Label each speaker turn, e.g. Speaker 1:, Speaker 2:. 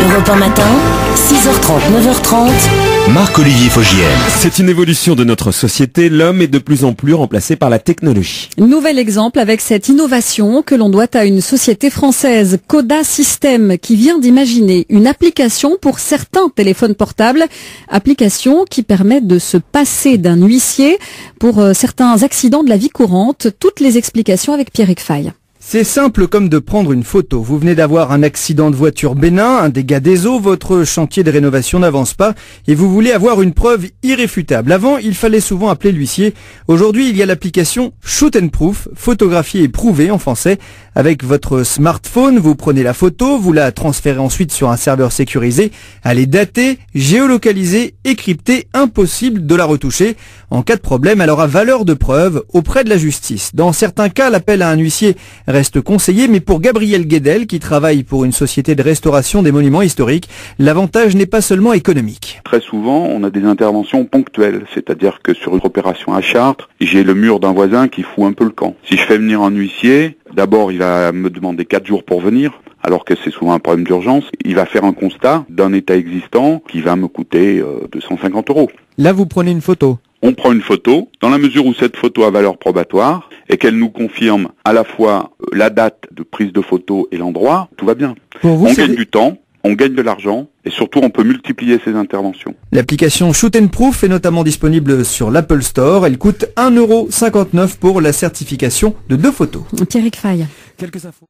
Speaker 1: Europe 1 matin, 6h30, 9h30.
Speaker 2: Marc-Olivier Fogiel.
Speaker 3: C'est une évolution de notre société. L'homme est de plus en plus remplacé par la technologie.
Speaker 4: Nouvel exemple avec cette innovation que l'on doit à une société française, Coda System, qui vient d'imaginer une application pour certains téléphones portables. Application qui permet de se passer d'un huissier pour certains accidents de la vie courante. Toutes les explications avec Pierrick Fay.
Speaker 5: C'est simple comme de prendre une photo. Vous venez d'avoir un accident de voiture bénin, un dégât des eaux, votre chantier de rénovation n'avance pas et vous voulez avoir une preuve irréfutable. Avant, il fallait souvent appeler l'huissier. Aujourd'hui, il y a l'application Shoot and Proof, photographier et prouver en français. Avec votre smartphone, vous prenez la photo, vous la transférez ensuite sur un serveur sécurisé. Elle est datée, géolocalisée et cryptée, impossible de la retoucher. En cas de problème, elle aura valeur de preuve auprès de la justice. Dans certains cas, l'appel à un huissier reste conseillé, mais pour Gabriel Guedel, qui travaille pour une société de restauration des monuments historiques, l'avantage n'est pas seulement économique.
Speaker 6: Très souvent, on a des interventions ponctuelles, c'est-à-dire que sur une opération à Chartres, j'ai le mur d'un voisin qui fout un peu le camp. Si je fais venir un huissier, d'abord il va me demander 4 jours pour venir, alors que c'est souvent un problème d'urgence. Il va faire un constat d'un état existant qui va me coûter 250 €.
Speaker 5: Là, vous prenez une photo.
Speaker 6: On prend une photo, dans la mesure où cette photo a valeur probatoire et qu'elle nous confirme à la fois la date de prise de photo et l'endroit, tout va bien.
Speaker 5: Pour vous,
Speaker 6: on gagne du temps, on gagne de l'argent et surtout on peut multiplier ces interventions.
Speaker 5: L'application Shoot and Proof est notamment disponible sur l'Apple Store. Elle coûte 1,59 € pour la certification de 2 photos.
Speaker 4: Pierrick Fay.
Speaker 3: Quelques infos.